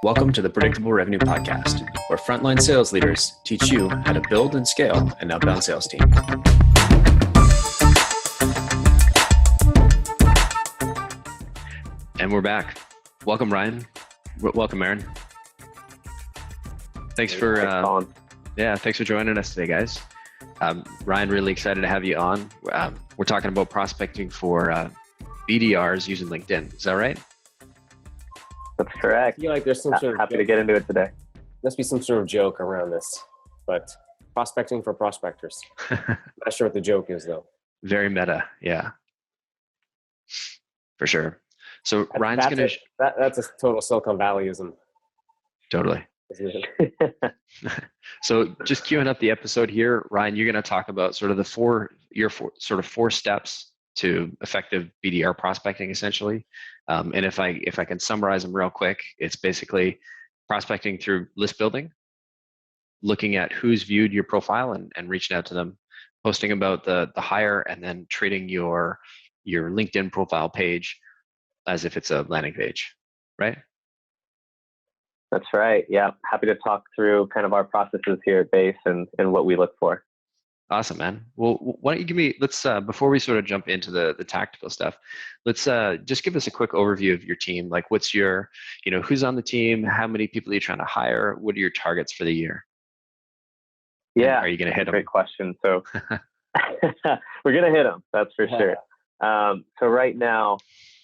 Welcome to the Predictable Revenue Podcast, where frontline sales leaders teach you how to build and scale an outbound sales team. And we're back. Welcome, Ryan. Welcome, Aaron. Thanks for joining us today, guys. Ryan, really excited to have you on. We're talking about prospecting for BDRs using LinkedIn. Is that right? That's correct. I feel like there's some sort of happy to get into it today. Must be some sort of joke around this, but prospecting for prospectors. Not sure what the joke is though. Very meta, yeah, for sure. So Ryan's going to... That's a total Silicon Valleyism. Totally. So just queuing up the episode here, Ryan, you're going to talk about sort of your four steps to effective BDR prospecting, essentially. And if I can summarize them real quick, it's basically prospecting through list building, looking at who's viewed your profile and reaching out to them, posting about the hire, and then treating your LinkedIn profile page as if it's a landing page, right? That's right. Yeah. Happy to talk through kind of our processes here at Base and what we look for. Awesome, man. Well, why don't you let's before we sort of jump into the tactical stuff, let's just give us a quick overview of your team. Like what's your, who's on the team? How many people are you trying to hire? What are your targets for the year? Yeah. And are you going to hit them? Great question. So we're going to hit them. That's for sure. So right now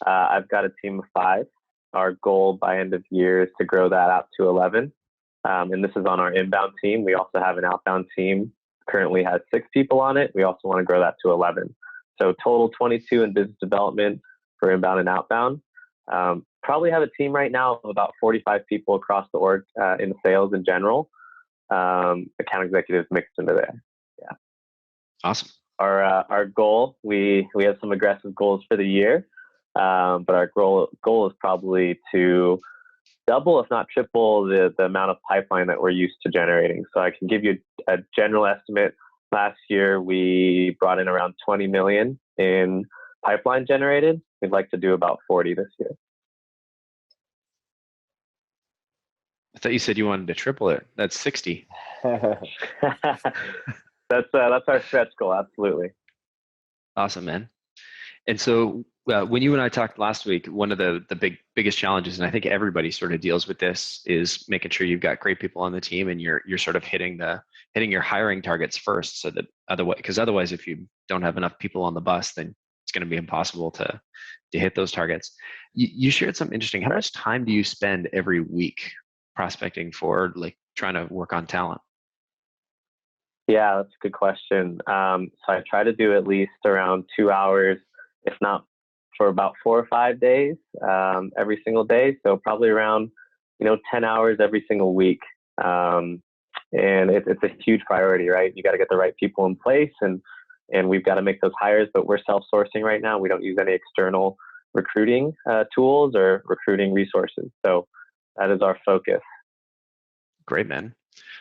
I've got a team of 5. Our goal by end of year is to grow that out to 11. And this is on our inbound team. We also have an outbound team. Currently has 6 people on it. We also want to grow that to 11. So total 22 in business development for inbound and outbound. Probably have a team right now of about 45 people across the org in sales in general. Account executives mixed into there. Yeah. Awesome. Our goal, we have some aggressive goals for the year, but our goal is probably to double, if not triple, the amount of pipeline that we're used to generating. So I can give you a general estimate. Last year, we brought in around 20 million in pipeline generated. We'd like to do about 40 this year. I thought you said you wanted to triple it. That's 60. That's our stretch goal. Absolutely. Awesome, man. And so when you and I talked last week, one of the biggest challenges, and I think everybody sort of deals with this, is making sure you've got great people on the team and you're sort of hitting your hiring targets first, so that otherwise if you don't have enough people on the bus, then it's going to be impossible to hit those targets. You shared something interesting. How much time do you spend every week prospecting for, like, trying to work on talent? Yeah, that's a good question. So I try to do at least around 2 hours, if not for about 4 or 5 days, every single day. So probably around, 10 hours every single week. And it's a huge priority, right? You got to get the right people in place, and we've got to make those hires, but we're self-sourcing right now. We don't use any external recruiting tools or recruiting resources. So that is our focus. Great, man.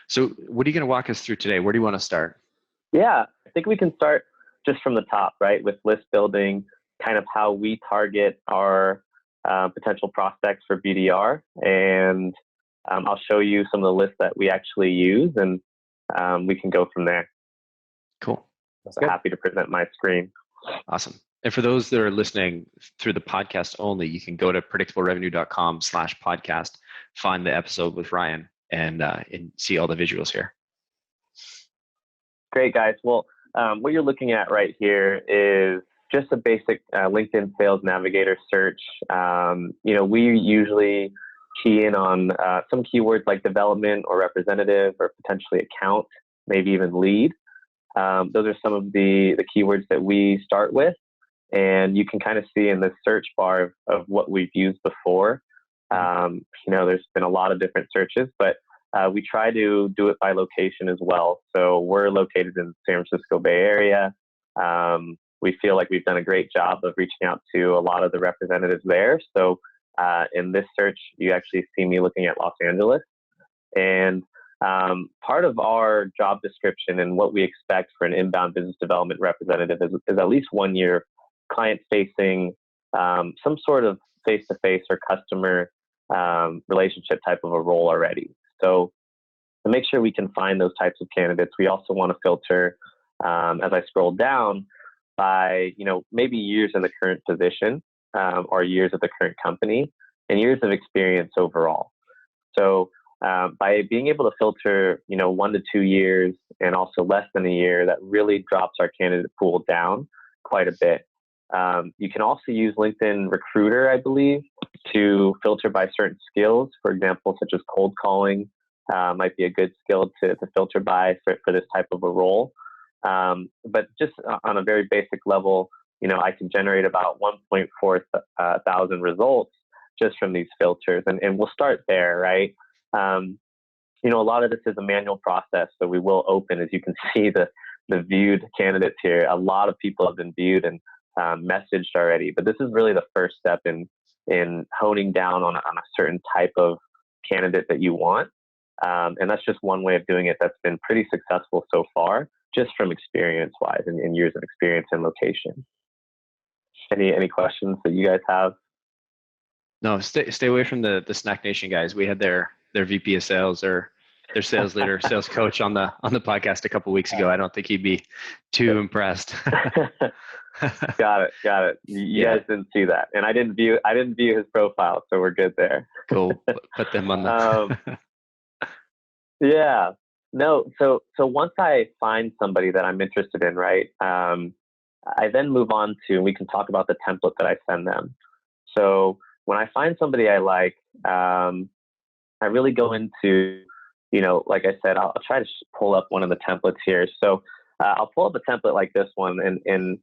So what are you going to walk us through today? Where do you want to start? Yeah, I think we can start just from the top, right? With list building, kind of how we target our potential prospects for BDR. And I'll show you some of the lists that we actually use, and we can go from there. Cool. So happy to present my screen. Awesome. And for those that are listening through the podcast only, you can go to predictablerevenue.com/podcast, find the episode with Ryan, and see all the visuals here. Great, guys. Well, what you're looking at right here is just a basic LinkedIn Sales Navigator search. We usually key in on some keywords like development or representative or potentially account, maybe even lead. Those are some of the keywords that we start with. And you can kind of see in the search bar of what we've used before. There's been a lot of different searches, but we try to do it by location as well. So we're located in the San Francisco Bay Area. We feel like we've done a great job of reaching out to a lot of the representatives there. So in this search, you actually see me looking at Los Angeles. And part of our job description and what we expect for an inbound business development representative is at least 1 year client-facing, some sort of face-to-face or customer relationship type of a role already. So to make sure we can find those types of candidates, we also want to filter, as I scroll down, by maybe years in the current position, or years at the current company, and years of experience overall. So by being able to filter 1 to 2 years and also less than a year, that really drops our candidate pool down quite a bit. You can also use LinkedIn Recruiter, I believe, to filter by certain skills. For example, such as cold calling might be a good skill to filter by for this type of a role. But just on a very basic level, I can generate about 1.4 thousand results just from these filters. And we'll start there, right? A lot of this is a manual process, so we will open, as you can see, the viewed candidates here. A lot of people have been viewed and messaged already, but this is really the first step in honing down on a certain type of candidate that you want. And that's just one way of doing it that's been pretty successful so far, just from experience-wise and years of experience and location. Any questions that you guys have? No, stay away from the Snack Nation guys. We had their VP of sales or their sales leader, sales coach on the podcast a couple of weeks ago. I don't think he'd be too impressed. Got it. You guys didn't see that, and I didn't view his profile, so we're good there. Cool. Put them on the. Yeah. No. So once I find somebody that I'm interested in, right, I then move on to, and we can talk about the template that I send them. So when I find somebody I like, I really go into, like I said, I'll try to pull up one of the templates here. So I'll pull up a template like this one, and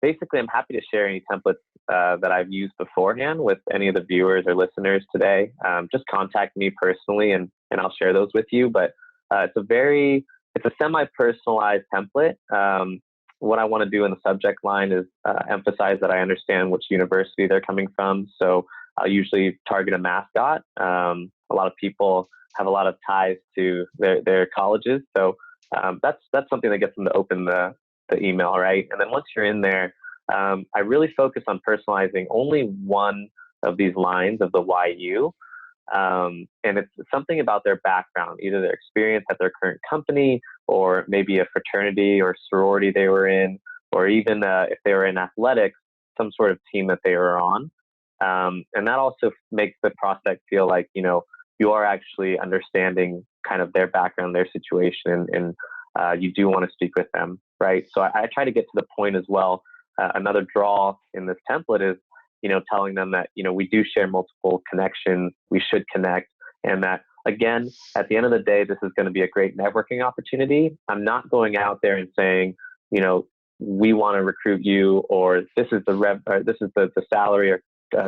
basically I'm happy to share any templates that I've used beforehand with any of the viewers or listeners today. Just contact me personally, and I'll share those with you. But it's a semi-personalized template. What I want to do in the subject line is emphasize that I understand which university they're coming from. So I'll usually target a mascot. A lot of people have a lot of ties to their colleges. So that's something that gets them to open the email, right? And then once you're in there, I really focus on personalizing only one of these lines of the YU. And it's something about their background, either their experience at their current company, or maybe a fraternity or sorority they were in, or even if they were in athletics, some sort of team that they were on. And that also makes the prospect feel like, you are actually understanding kind of their background, their situation, and you do want to speak with them, right? So I try to get to the point as well. Another draw in this template is, telling them that, we do share multiple connections, we should connect, and that, again, at the end of the day, this is going to be a great networking opportunity. I'm not going out there and saying, we want to recruit you, or this is the salary or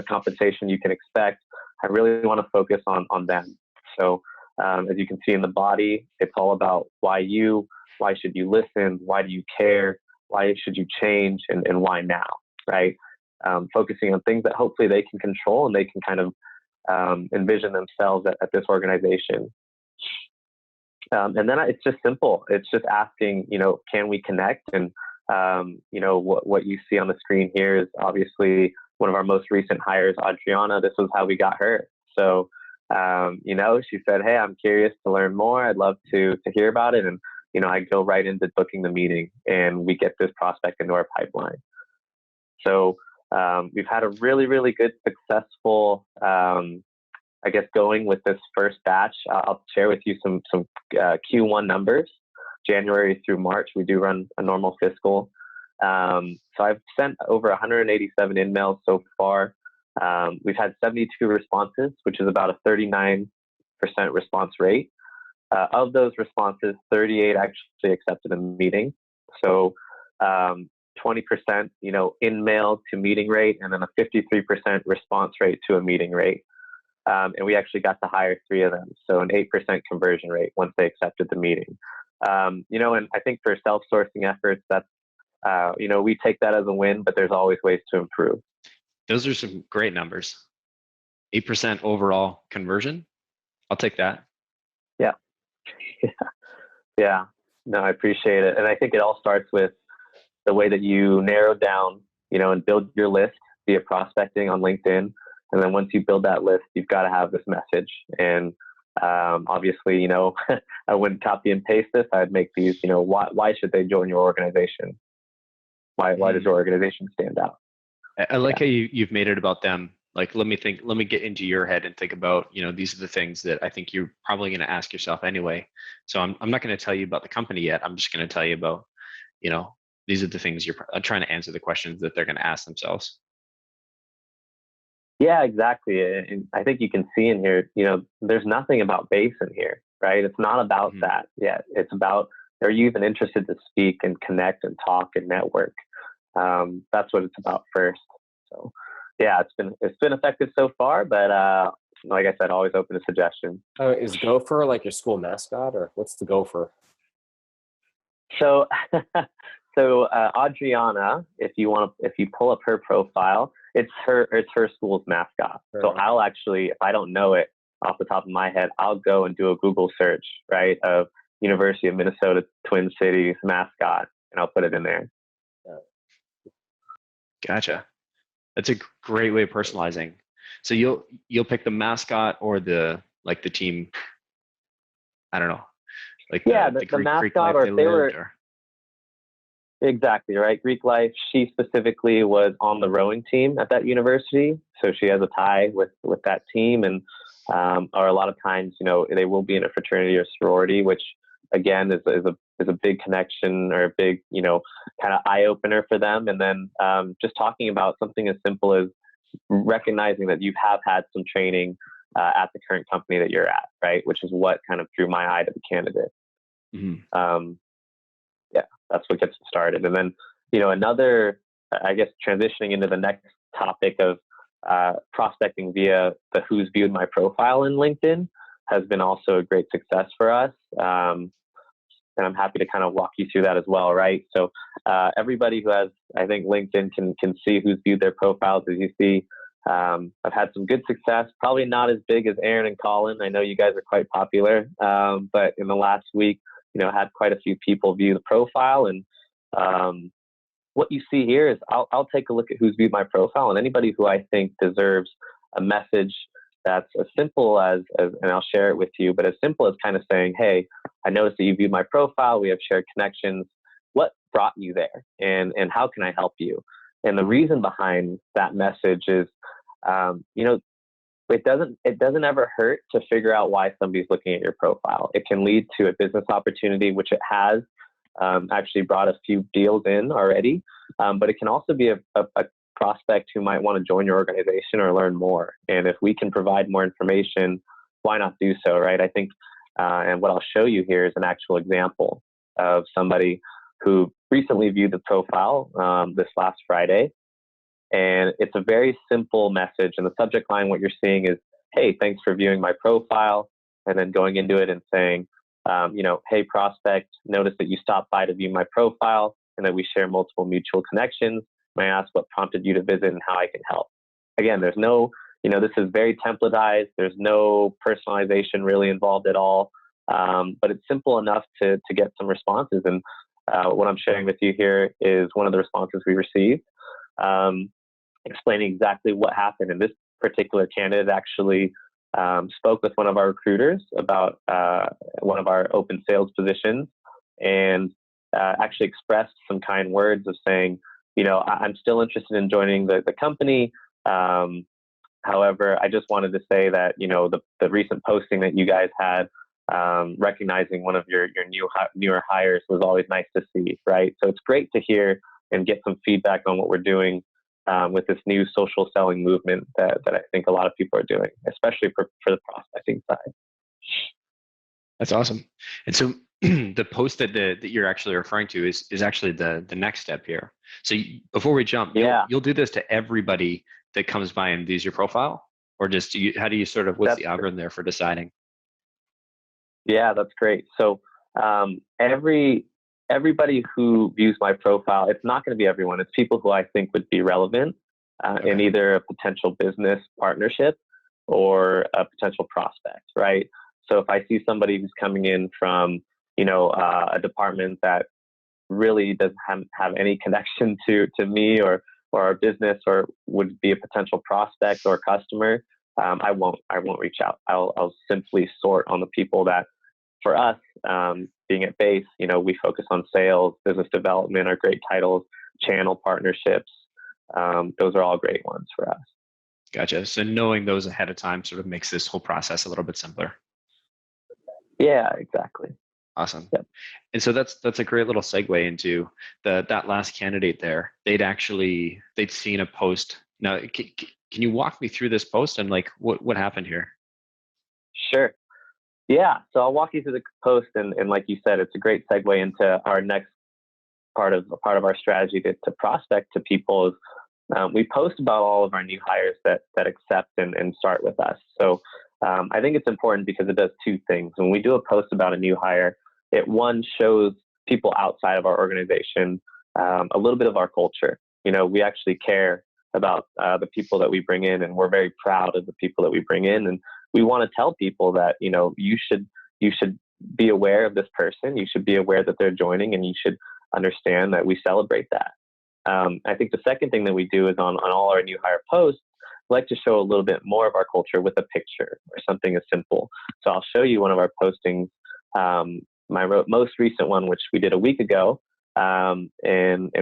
compensation you can expect. I really want to focus on them. So as you can see in the body, it's all about why you, why should you listen, why do you care, why should you change, and why now, right? Focusing on things that hopefully they can control and they can kind of envision themselves at this organization. And then it's just simple. It's just asking, can we connect? And, what you see on the screen here is obviously one of our most recent hires, Adriana. This was how we got her. So, she said, hey, I'm curious to learn more. I'd love to hear about it. And, I go right into booking the meeting, and we get this prospect into our pipeline. So we've had a really, really good, successful, going with this first batch. I'll share with you some Q1 numbers, January through March. We do run a normal fiscal. So I've sent over 187 emails so far. We've had 72 responses, which is about a 39% response rate. Of those responses, 38 actually accepted a meeting. So 20%, in mail to meeting rate, and then a 53% response rate to a meeting rate. And we actually got to hire 3 of them. So an 8% conversion rate once they accepted the meeting. And I think for self-sourcing efforts, that's, we take that as a win, but there's always ways to improve. Those are some great numbers. 8% overall conversion. I'll take that. Yeah. Yeah. No, I appreciate it. And I think it all starts with the way that you narrow down, and build your list. via prospecting on LinkedIn. And then once you build that list, you've got to have this message. And obviously, you know, I wouldn't copy and paste this. I'd make these, you know, why should they join your organization? Why does your organization stand out? I like how you've made it about them. Like, let me get into your head and think about, you know, these are the things that I think you're probably going to ask yourself anyway. So I'm not going to tell you about the company yet. I'm just going to tell you about, you know, these are the things you're trying to answer the questions that they're going to ask themselves. Yeah, exactly. And I think you can see in here, you know, there's nothing about Base in here, right? It's not about that yet. It's about, are you even interested to speak and connect and talk and network? That's what it's about first. So yeah, it's been effective so far, but like I said, always open to suggestions. Is Gopher like your school mascot, or what's the Gopher? So Adriana, if you pull up her profile, it's her school's mascot. Sure. So I'll actually, if I don't know it off the top of my head, I'll go and do a Google search, right, of University of Minnesota Twin Cities mascot, and I'll put it in there. Gotcha. That's a great way of personalizing. So you'll pick the mascot or the team. I don't know, like the Greek mascot, Greek or if they were exactly right. Greek life. She specifically was on the rowing team at that university, so she has a tie with that team, and or a lot of times, you know, they will be in a fraternity or sorority, which again is a big connection or a big, you know, kind of eye opener for them. And then just talking about something as simple as recognizing that you have had some training at the current company that you're at, right? Which is what kind of drew my eye to the candidate. Mm-hmm. Yeah, that's what gets it started. And then, you know, another, I guess, transitioning into the next topic of prospecting via the who's viewed my profile in LinkedIn has been also a great success for us. And I'm happy to kind of walk you through that as well, right? So everybody who has, I think, LinkedIn can see who's viewed their profiles. As you see, I've had some good success, probably not as big as Aaron and Collin. I know you guys are quite popular, but in the last week, you know, had quite a few people view the profile. And what you see here is I'll take a look at who's viewed my profile, and anybody who I think deserves a message that's as simple as, and I'll share it with you, but as simple as kind of saying, hey, I noticed that you viewed my profile. We have shared connections. What brought you there? And how can I help you? And the reason behind that message is, you know, it doesn't ever hurt to figure out why somebody's looking at your profile. It can lead to a business opportunity, which it has actually brought a few deals in already. But it can also be a prospect who might want to join your organization or learn more. And if we can provide more information, why not do so, right? I think, and what I'll show you here is an actual example of somebody who recently viewed the profile this last Friday. And it's a very simple message. And the subject line, what you're seeing is, hey, thanks for viewing my profile. And then going into it and saying, you know, hey, prospect, notice that you stopped by to view my profile and that we share multiple mutual connections. May I ask what prompted you to visit and how I can help? Again, there's no, you know, this is very templatized. There's no personalization really involved at all. But it's simple enough to get some responses. And what I'm sharing with you here is one of the responses we received, explaining exactly what happened. And this particular candidate actually spoke with one of our recruiters about one of our open sales positions, and actually expressed some kind words of saying, you know, I'm still interested in joining the company. However, I just wanted to say that, you know, the recent posting that you guys had, recognizing one of your newer hires was always nice to see, right? So it's great to hear and get some feedback on what we're doing with this new social selling movement that I think a lot of people are doing, especially for the prospecting side. That's awesome. And so the post that you're actually referring to is actually the next step here. So before we jump, you'll do this to everybody that comes by and views your profile, or just how do you sort of, what's the algorithm there for deciding? Yeah, that's great. So everybody who views my profile, it's not going to be everyone. It's people who I think would be relevant in either a potential business partnership or a potential prospect, right? So if I see somebody who's coming in from, you know, a department that really doesn't have any connection to me, or or our business or would be a potential prospect or customer, I won't reach out. I'll simply sort on the people that, for us, being at Base, we focus on sales, business development are great titles, channel partnerships. Those are all great ones for us. Gotcha. So knowing those ahead of time sort of makes this whole process a little bit simpler. Yeah, exactly. Awesome. Yep. And so that's a great little segue into that last candidate there. They'd seen a post. Now, can you walk me through this post and like what happened here? Sure. Yeah. So I'll walk you through the post, and like you said, it's a great segue into our next part of our strategy to prospect to people. Is we post about all of our new hires that accept and start with us. So I think it's important because it does two things. When we do a post about a new hire, it one shows people outside of our organization a little bit of our culture. We actually care about the people that we bring in, and we're very proud of the people that we bring in. And we want to tell people that, you should be aware of this person. You should be aware that they're joining, and you should understand that we celebrate that. I think the second thing that we do is on all our new hire posts, we like to show a little bit more of our culture with a picture or something as simple. So I'll show you one of our postings, my most recent one, which we did a week ago. And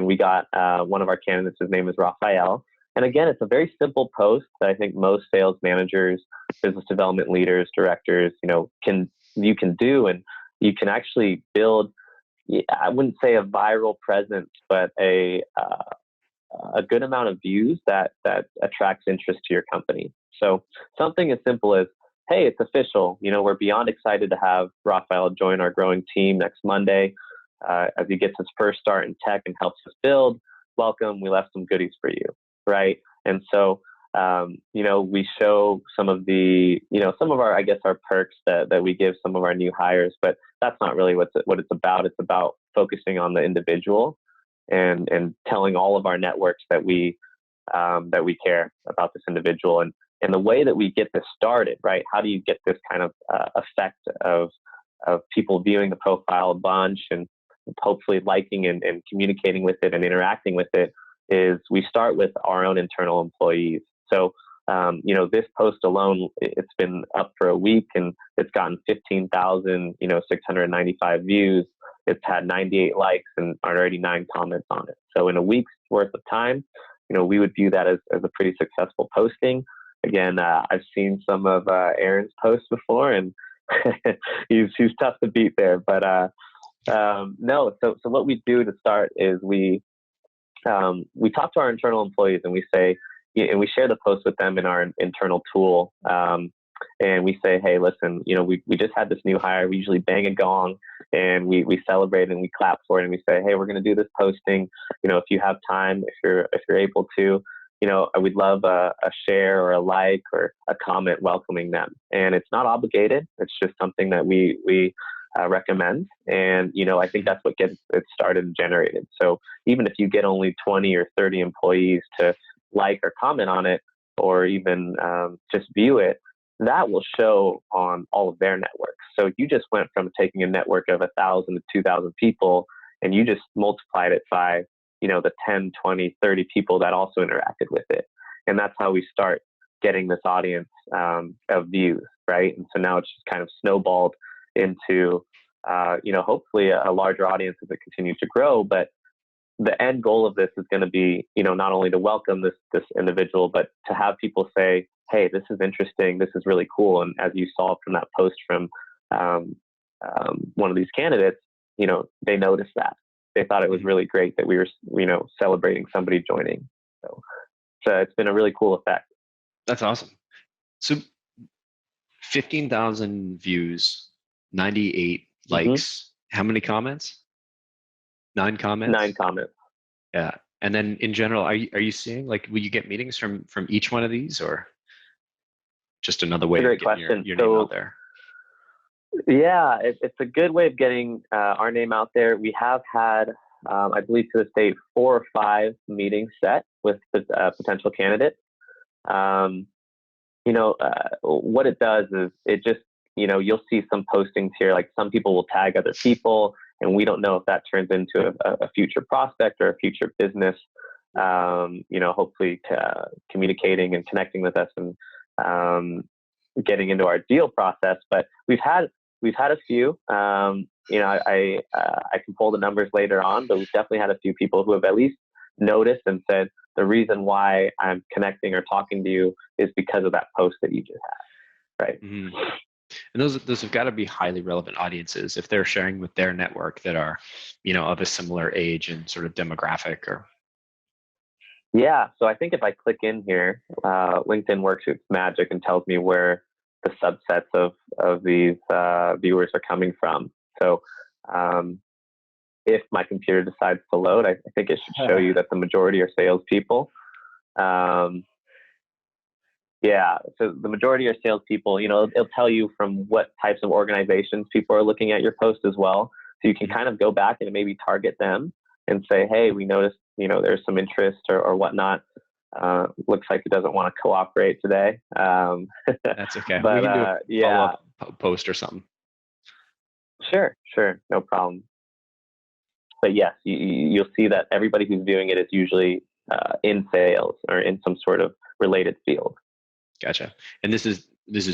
we got one of our candidates, his name is Raphael. And again, it's a very simple post that I think most sales managers, business development leaders, directors, you can do, and you can actually build, I wouldn't say a viral presence, but a good amount of views that attracts interest to your company. So something as simple as, hey, it's official. We're beyond excited to have Raphael join our growing team next Monday as he gets his first start in tech and helps us build. Welcome. We left some goodies for you, right? And so, we show some of our, I guess, our perks that we give some of our new hires, but that's not really what it's about. It's about focusing on the individual and telling all of our networks that we care about this individual, and the way that we get this started, right? How do you get this kind of effect of people viewing the profile a bunch and hopefully liking and communicating with it and interacting with it, is we start with our own internal employees. So, this post alone, it's been up for a week and it's gotten 15,695 views. It's had 98 likes and already 9 comments on it. So in a week's worth of time, we would view that as a pretty successful posting. Again, I've seen some of Aaron's posts before, and he's tough to beat there. But no, so what we do to start is we talk to our internal employees, and we say, and we share the post with them in our internal tool. And we say, hey, listen, we just had this new hire. We usually bang a gong and we celebrate and we clap for it. And we say, hey, we're going to do this posting. If you have time, if you're able to, I would love a share or a like or a comment welcoming them. And it's not obligated. It's just something that we recommend. And, I think that's what gets it started and generated. So even if you get only 20 or 30 employees to like or comment on it, or even just view it, that will show on all of their networks. So you just went from taking a network of 1,000 to 2,000 people, and you just multiplied it by, the 10, 20, 30 people that also interacted with it. And that's how we start getting this audience of views, right? And so now it's just kind of snowballed into, hopefully a larger audience as it continues to grow. But the end goal of this is going to be, not only to welcome this individual, but to have people say, hey, this is interesting. This is really cool. And as you saw from that post from one of these candidates, they noticed that. They thought it was really great that we were, celebrating somebody joining. So it's been a really cool effect. That's awesome. So 15,000 views, 98 likes. How many comments? 9 comments? 9 comments. Yeah. And then in general, are you seeing, like, will you get meetings from each one of these, or just another way of getting your name out there? Yeah, it's a good way of getting our name out there. We have had, I believe to this date, 4 or 5 meetings set with potential candidates. What it does is it just, you'll see some postings here, like some people will tag other people, and we don't know if that turns into a future prospect or a future business hopefully communicating and connecting with us and getting into our deal process. But we've had a few. I can pull the numbers later on, but we've definitely had a few people who have at least noticed and said the reason why I'm connecting or talking to you is because of that post that you just had, right? Mm-hmm. And those have got to be highly relevant audiences if they're sharing with their network that are, of a similar age and sort of demographic or. Yeah. So I think if I click in here, LinkedIn works its magic and tells me where the subsets of these viewers are coming from. So if my computer decides to load, I think it should show you that the majority are salespeople. Yeah, so the majority are salespeople. It'll tell you from what types of organizations people are looking at your post as well. So you can kind of go back and maybe target them and say, hey, we noticed, there's some interest or whatnot. Looks like it doesn't want to cooperate today. That's okay. But we can do a yeah, follow-up post or something. Sure, no problem. But yes, you'll see that everybody who's viewing it is usually in sales or in some sort of related field. Gotcha. And this is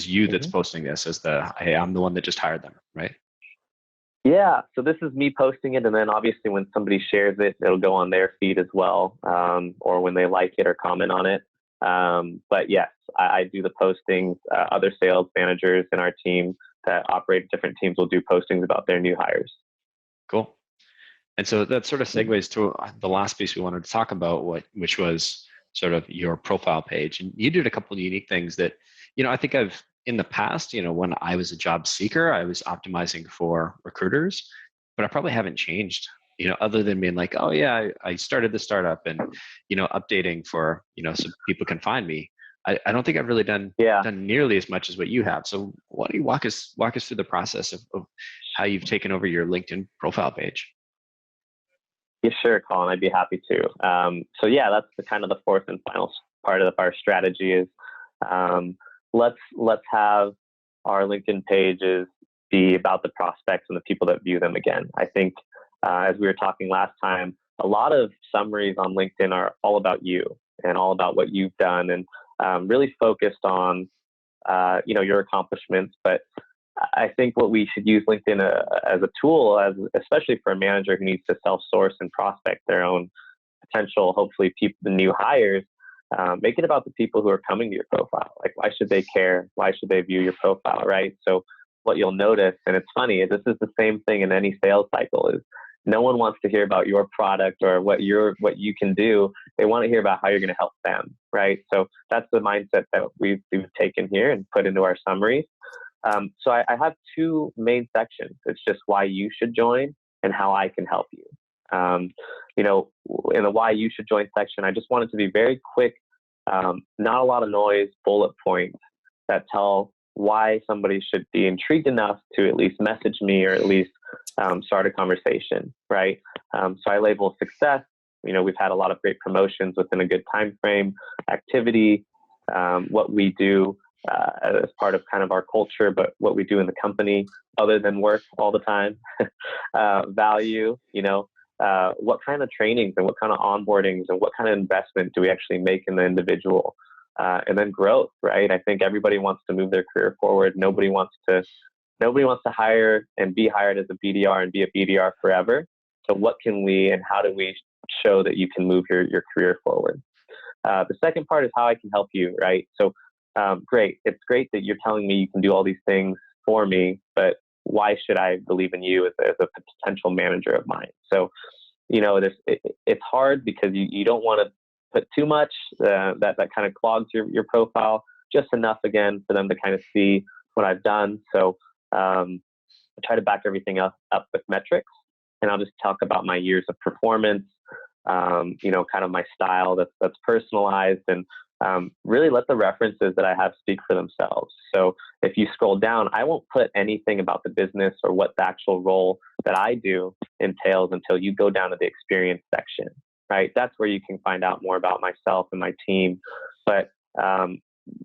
you that's posting this as hey, I'm the one that just hired them, right? Yeah. So this is me posting it. And then obviously when somebody shares it, it'll go on their feed as well. Or when they like it or comment on it. But yes, I do the postings. Other sales managers in our team that operate different teams will do postings about their new hires. Cool. And so that sort of segues to the last piece we wanted to talk about, which was sort of your profile page. And you did a couple of unique things that, I think I've in the past, when I was a job seeker, I was optimizing for recruiters, but I probably haven't changed, other than being like, oh yeah, I started the startup and, updating for, so people can find me. I don't think I've really done nearly as much as what you have. So why don't you walk us through the process of how you've taken over your LinkedIn profile page? Yeah, sure, Collin. I'd be happy to. So yeah, that's the kind of the fourth and final part of our strategy is let's have our LinkedIn pages be about the prospects and the people that view them again. I think as we were talking last time, a lot of summaries on LinkedIn are all about you and all about what you've done and really focused on your accomplishments. But I think what we should use LinkedIn as a tool, especially for a manager who needs to self-source and prospect their own potential, hopefully the new hires, make it about the people who are coming to your profile. Like, why should they care? Why should they view your profile, right? So what you'll notice, and it's funny, this is the same thing in any sales cycle, is no one wants to hear about your product or what you can do. They want to hear about how you're going to help them, right? So that's the mindset that we've taken here and put into our summaries. So I have two main sections. It's just why you should join and how I can help you. In the why you should join section, I just want it to be very quick, not a lot of noise, bullet points that tell why somebody should be intrigued enough to at least message me or at least start a conversation, right? So I label success. We've had a lot of great promotions within a good time frame, activity, what we do as part of kind of our culture, but what we do in the company other than work all the time, value, what kind of trainings and what kind of onboardings and what kind of investment do we actually make in the individual, and then growth, right? I think everybody wants to move their career forward. Nobody wants to hire and be hired as a BDR and be a BDR forever. So what can we and how do we show that you can move your career forward? The second part is how I can help you, right? So great. It's great that you're telling me you can do all these things for me, but why should I believe in you as a potential manager of mine? So, it's hard because you don't want to put too much that kind of clogs your profile, just enough again for them to kind of see what I've done. So I try to back everything up with metrics, and I'll just talk about my years of performance, kind of my style that's personalized, and really let the references that I have speak for themselves. So if you scroll down, I won't put anything about the business or what the actual role that I do entails until you go down to the experience section, right? That's where you can find out more about myself and my team. But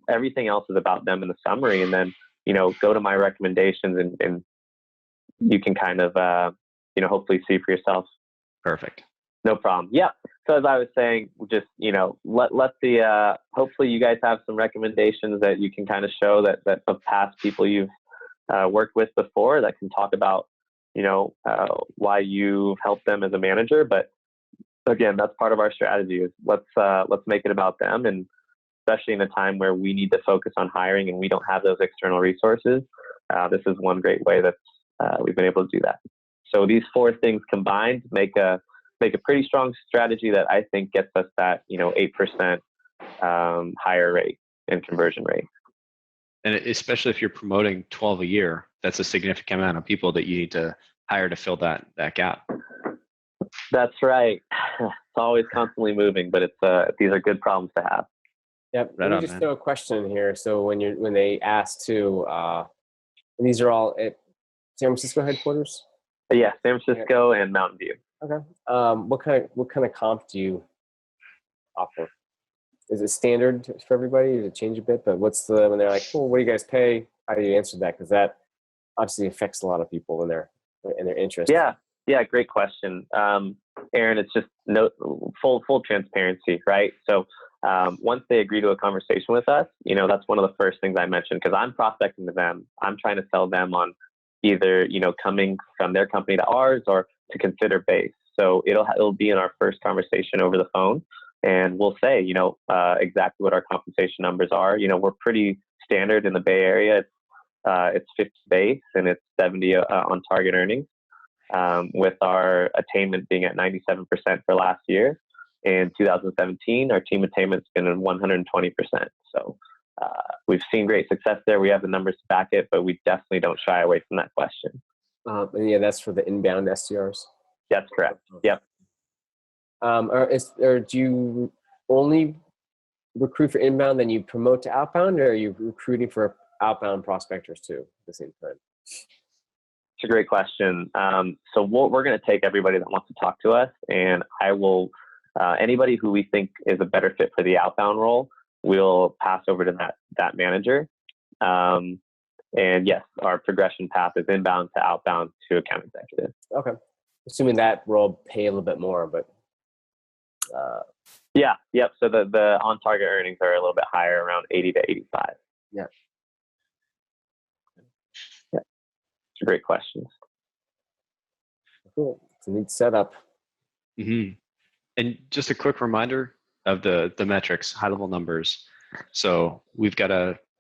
everything else is about them in the summary. And then, go to my recommendations and you can kind of, hopefully see for yourself. Perfect. No problem. Yeah. So as I was saying, just, let the, hopefully you guys have some recommendations that you can kind of show that of past people you've worked with before that can talk about, why you've helped them as a manager. But again, that's part of our strategy is let's make it about them. And especially in a time where we need to focus on hiring and we don't have those external resources, this is one great way that we've been able to do that. So these 4 things combined make a pretty strong strategy that I think gets us that 8% higher rate and conversion rate. And especially if you're promoting 12 a year, that's a significant amount of people that you need to hire to fill that gap. That's right. It's always constantly moving, but these are good problems to have. Yep. Let me just throw a question in here. So when they ask to, and these are all at San Francisco headquarters? Yeah, San Francisco and Mountain View. Okay. What kind of comp do you offer? Is it standard for everybody? Does it change a bit? But when they're like, "Oh, what do you guys pay?" How do you answer that? Because that obviously affects a lot of people in their interest. Yeah, great question, Aaron. It's just full transparency, right? So once they agree to a conversation with us, that's one of the first things I mentioned because I'm prospecting to them. I'm trying to sell them on either coming from their company to ours or to consider Base. So it'll be in our first conversation over the phone. And we'll say, exactly what our compensation numbers are. We're pretty standard in the Bay Area. It's 50 base and it's 70 on target earnings, with our attainment being at 97% for last year. In 2017, our team attainment's been at 120%. So we've seen great success there. We have the numbers to back it, but we definitely don't shy away from that question. And yeah, that's for the inbound SDRs. That's correct. Yep. Or do you only recruit for inbound, then you promote to outbound, or are you recruiting for outbound prospectors too at the same time? It's a great question. So we're going to take everybody that wants to talk to us, and I will anybody who we think is a better fit for the outbound role, we'll pass over to that manager. And yes, our progression path is inbound to outbound to account executive. Okay, assuming that role pay a little bit more, but. Yep. So the on target earnings are a little bit higher, around 80 to 85. Yeah. Great questions. Cool. It's a neat setup. Mm-hmm. And just a quick reminder of the metrics, high level numbers. So I've got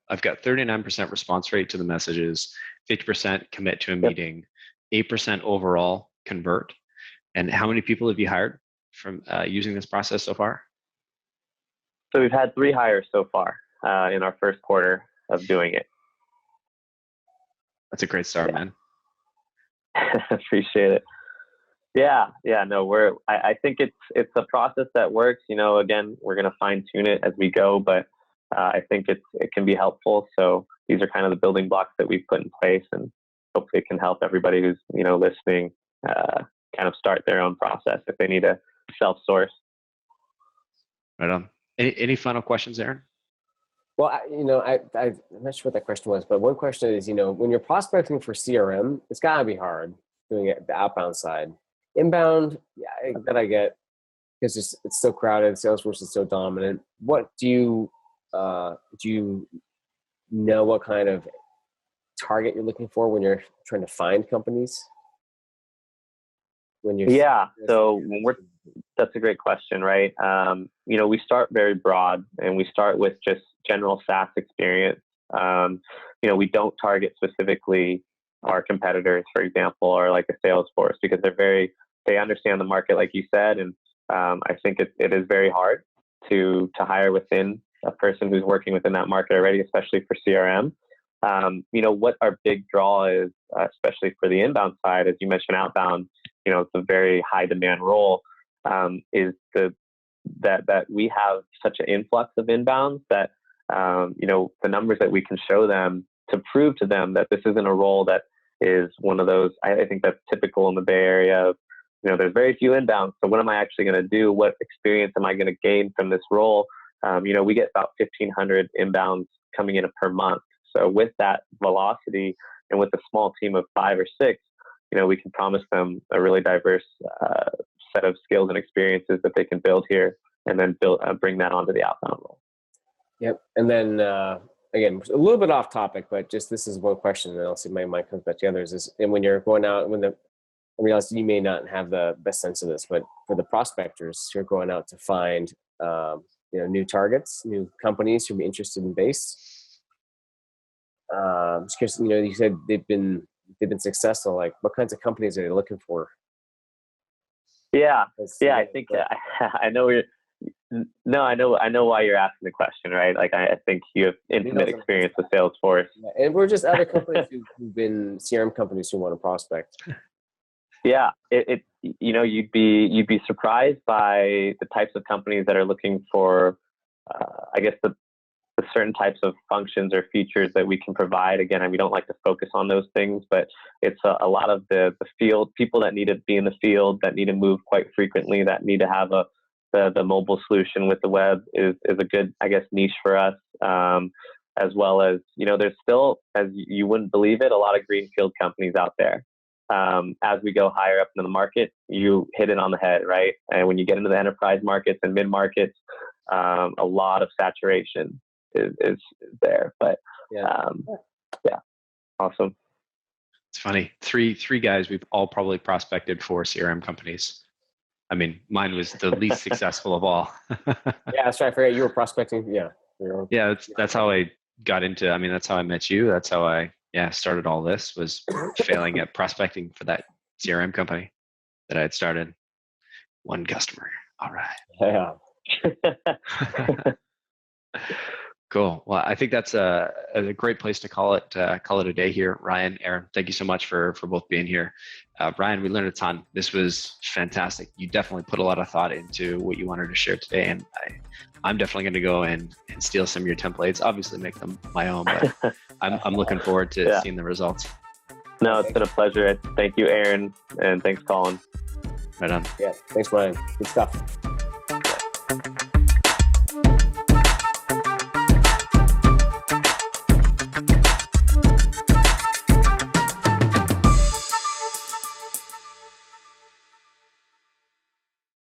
39% response rate to the messages, 50% commit to a meeting, 8% overall convert. And how many people have you hired from using this process so far? So we've had 3 hires so far in our first quarter of doing it. That's a great start, man. Appreciate it. Yeah. No, I think it's a process that works. Again, we're going to fine tune it as we go, but I think it can be helpful. So these are kind of the building blocks that we've put in place, and hopefully it can help everybody who's listening kind of start their own process if they need to self-source. Right on. Any final questions, Aaron? Well, I'm not sure what that question was, but one question is, when you're prospecting for CRM, it's gotta be hard doing it the outbound side. Inbound, that I get, because it's so crowded. Salesforce is so dominant. What do you know what kind of target you're looking for when you're trying to find companies? So that's a great question, right? We start very broad, and we start with just general SaaS experience. We don't target specifically our competitors, for example, or like a Salesforce, because they understand the market, like you said, and I think it is very hard to hire within a person who's working within that market already, especially for CRM. What our big draw is, especially for the inbound side, as you mentioned, outbound, it's a very high demand role, is that we have such an influx of inbounds that, the numbers that we can show them to prove to them that this isn't a role that is one of those, I think that's typical in the Bay Area of, there's very few inbounds. So what am I actually going to do? What experience am I going to gain from this role? We get about 1,500 inbounds coming in per month. So with that velocity and with a small team of 5 or 6, we can promise them a really diverse set of skills and experiences that they can build here, and then bring that onto the outbound role. Yep. And then again, a little bit off topic, but just this is one question, and I'll see my mind comes back to the others. Is and when you're going out, I realize you may not have the best sense of this, but for the prospectors who are going out to find new targets, new companies who be interested in Base. Just curious, you said they've been successful. Like, what kinds of companies are they looking for? Yeah. I think I know I know why you're asking the question, right? Like, I think you have intimate experience with Salesforce, and we're just other companies who've been CRM companies who want to prospect. Yeah, you'd be surprised by the types of companies that are looking for, I guess the certain types of functions or features that we can provide. Again, we don't like to focus on those things, but it's a lot of the field people that need to be in the field, that need to move quite frequently, that need to have the mobile solution with the web is a good, I guess, niche for us. As well as, there's still, as you wouldn't believe it, a lot of greenfield companies out there. As we go higher up into the market, you hit it on the head, right? And when you get into the enterprise markets and mid markets, a lot of saturation is there. But yeah, awesome. It's funny. Three guys we've all probably prospected for CRM companies. I mean, mine was the least successful of all. Yeah, that's right. I forget you were prospecting. Yeah. Yeah, that's how I got into. I mean, that's how I met you. That's how I started all this, was failing at prospecting for that CRM company that I had started. One customer. All right. Yeah. Cool. Well, I think that's a great place to call it a day here. Ryan, Aaron, thank you so much for both being here. Ryan, we learned a ton. This was fantastic. You definitely put a lot of thought into what you wanted to share today, and I'm definitely going to go and steal some of your templates. Obviously, make them my own, but I'm looking forward to seeing the results. No, it's been a pleasure. Thank you, Aaron, and thanks, Collin. Right on. Yeah, thanks, Ryan. Good stuff.